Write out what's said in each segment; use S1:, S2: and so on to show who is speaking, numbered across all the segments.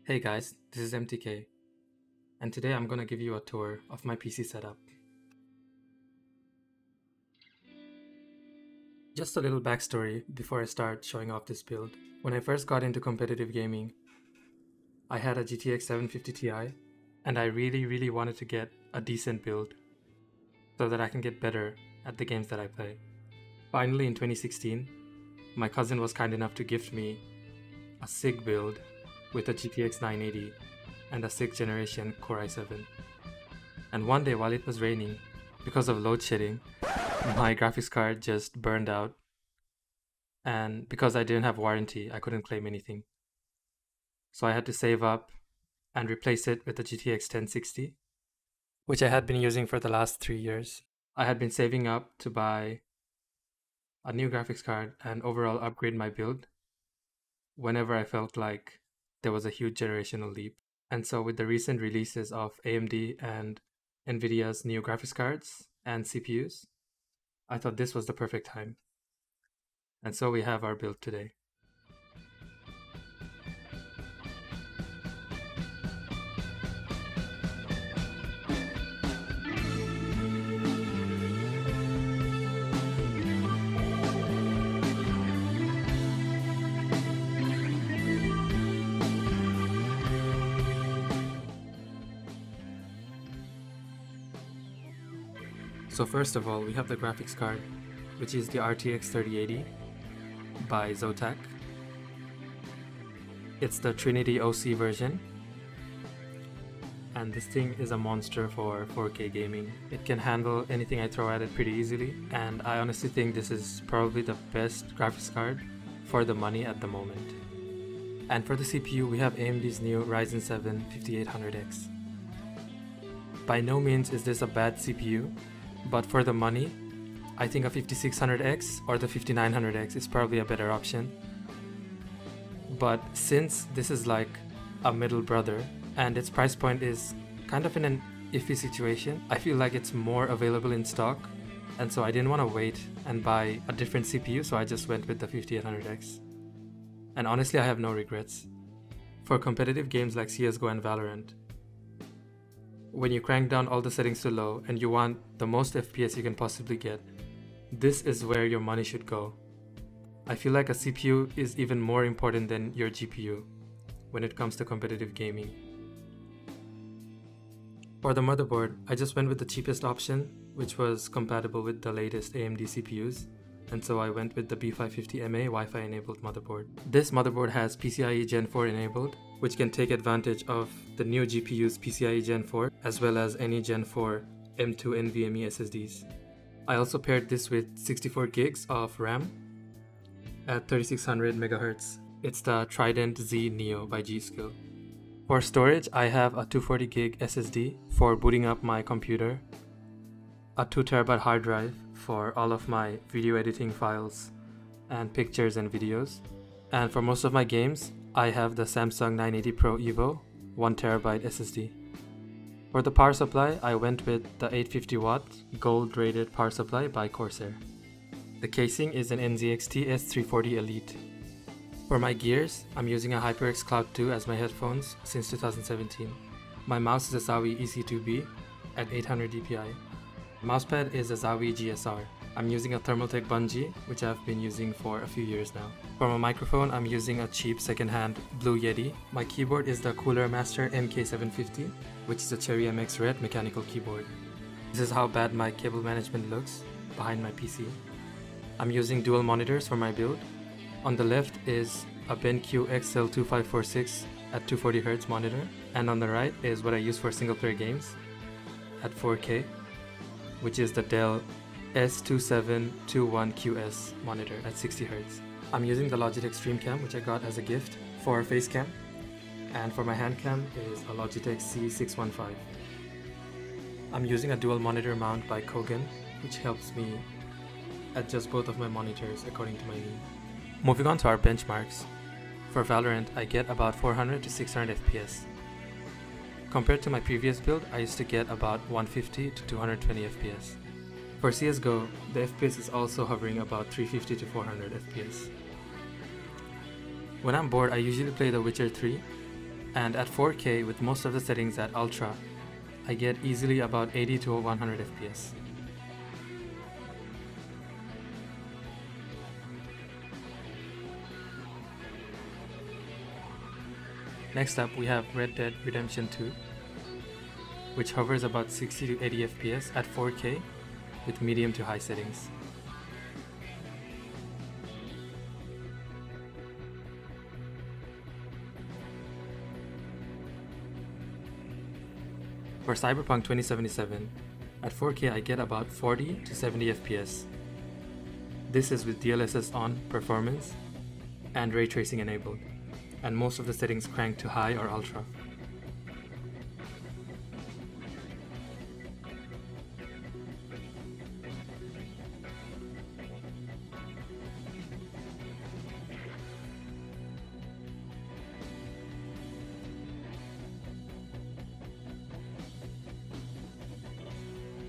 S1: Hey guys, this is MTK, and today I'm gonna give you a tour of my PC setup. Just a little backstory before I start showing off this build. When I first got into competitive gaming, I had a GTX 750 Ti, and I really wanted to get a decent build so that I can get better at the games that I play. Finally, in 2016, my cousin was kind enough to gift me a SIG build with a GTX 980 and a 6th generation Core i7. And one day while it was raining, because of load shedding, my graphics card just burned out, and because I didn't have warranty, I couldn't claim anything. So I had to save up and replace it with the GTX 1060, which I had been using for the last 3 years. I had been saving up to buy a new graphics card and overall upgrade my build whenever I felt like there was a huge generational leap. And so with the recent releases of AMD and Nvidia's new graphics cards and CPUs, I thought this was the perfect time. And so we have our build today. So first of all, we have the graphics card, which is the RTX 3080 by ZOTAC. It's the Trinity OC version, and this thing is a monster for 4K gaming. It can handle anything I throw at it pretty easily, and I honestly think this is probably the best graphics card for the money at the moment. And for the CPU, we have AMD's new Ryzen 7 5800X. By no means is this a bad CPU, but for the money, I think a 5600X or the 5900X is probably a better option. But since this is like a middle brother and its price point is kind of in an iffy situation, I feel like it's more available in stock, and so I didn't want to wait and buy a different CPU, so I just went with the 5800X. And honestly, I have no regrets. For competitive games like CSGO and Valorant, when you crank down all the settings to low and you want the most FPS you can possibly get, this is where your money should go. I feel like a CPU is even more important than your GPU when it comes to competitive gaming. For the motherboard, I just went with the cheapest option, which was compatible with the latest AMD CPUs, and so I went with the B550MA Wi-Fi enabled motherboard. This motherboard has PCIe Gen 4 enabled, which can take advantage of the new GPU's PCIe Gen 4 as well as any Gen 4 M2 NVMe SSDs. I also paired this with 64 gigs of RAM at 3600 MHz. It's the Trident Z Neo by G.SKILL. For storage, I have a 240 gig SSD for booting up my computer, a 2TB hard drive for all of my video editing files and pictures and videos, and for most of my games, I have the Samsung 980 Pro Evo 1TB SSD. For the power supply, I went with the 850 watt gold rated power supply by Corsair. The casing is an NZXT S340 Elite. For my gears, I'm using a HyperX Cloud 2 as my headphones since 2017. My mouse is a ZOWIE EC2B at 800 dpi. Mousepad is a ZOWIE GSR. I'm using a Thermaltake Bungie, which I've been using for a few years now. For my microphone, I'm using a cheap second-hand blue Yeti. My keyboard is the CoolerMaster MK750, which is a Cherry MX Red mechanical keyboard. This is how bad my cable management looks behind my PC. I'm using dual monitors for my build. On the left is a BenQ XL2546 at 240Hz monitor, and on the right is what I use for single-player games at 4K, which is the DELL S2721QS monitor at 60Hz. I'm using the Logitech Stream Cam, which I got as a gift for face cam, and for my hand cam is a Logitech C615. I'm using a dual monitor mount by Kogan, which helps me adjust both of my monitors according to my need. Moving on to our benchmarks. For Valorant, I get about 400 to 600 FPS. Compared to my previous build, I used to get about 150 to 220 FPS. For CSGO, the FPS is also hovering about 350 to 400 FPS. When I'm bored, I usually play The Witcher 3, And at 4K with most of the settings at Ultra, I get easily about 80 to 100 FPS. Next up we have Red Dead Redemption 2, which hovers about 60 to 80 FPS at 4K with medium to high settings. For Cyberpunk 2077, at 4K I get about 40 to 70 FPS. This is with DLSS on performance and ray tracing enabled, and most of the settings cranked to high or ultra.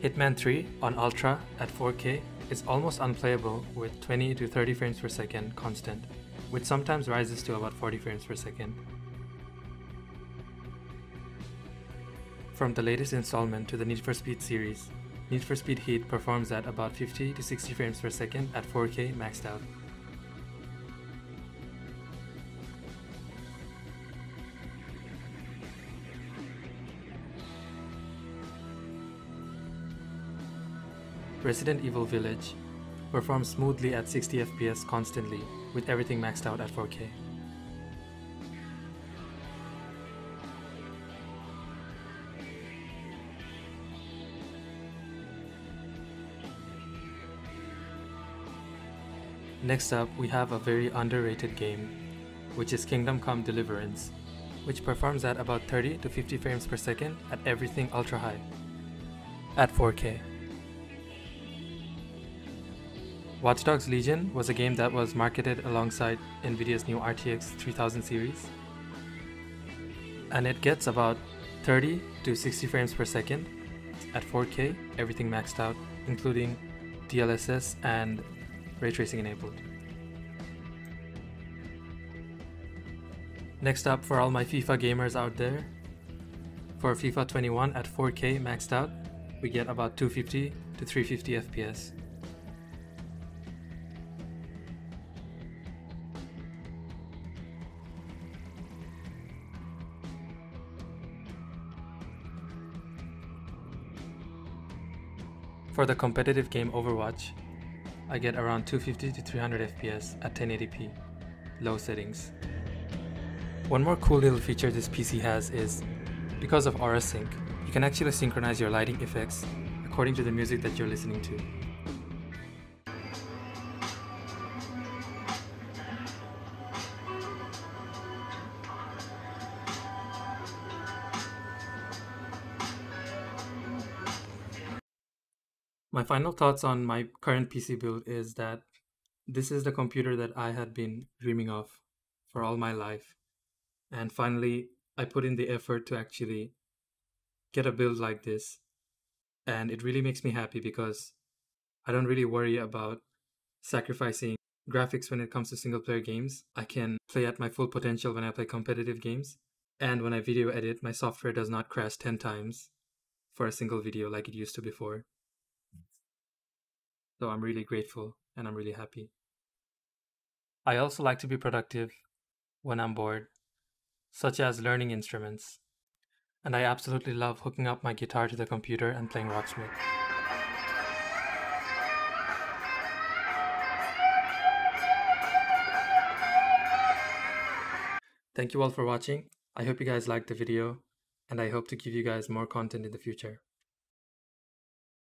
S1: Hitman 3 on Ultra at 4K is almost unplayable with 20 to 30 frames per second constant, which sometimes rises to about 40 frames per second. From the latest installment to the Need for Speed series, Need for Speed Heat performs at about 50 to 60 frames per second at 4K maxed out. Resident Evil Village performs smoothly at 60 FPS constantly with everything maxed out at 4K. Next up, we have a very underrated game, which is Kingdom Come Deliverance, which performs at about 30 to 50 frames per second at everything ultra high at 4K. Watch Dogs Legion was a game that was marketed alongside Nvidia's new RTX 3000 series, and it gets about 30 to 60 frames per second at 4K, everything maxed out, including DLSS and ray tracing enabled. Next up, for all my FIFA gamers out there, for FIFA 21 at 4K maxed out, we get about 250 to 350 FPS. For the competitive game Overwatch, I get around 250 to 300 FPS at 1080p, low settings. One more cool little feature this PC has is, because of Aura Sync, you can actually synchronize your lighting effects according to the music that you're listening to. My final thoughts on my current PC build is that this is the computer that I had been dreaming of for all my life. And finally, I put in the effort to actually get a build like this. And it really makes me happy because I don't really worry about sacrificing graphics when it comes to single player games. I can play at my full potential when I play competitive games. And when I video edit, my software does not crash 10 times for a single video like it used to before. So I'm really grateful and I'm really happy. I also like to be productive when I'm bored, such as learning instruments. And I absolutely love hooking up my guitar to the computer and playing Rocksmith. Thank you all for watching. I hope you guys liked the video, and I hope to give you guys more content in the future.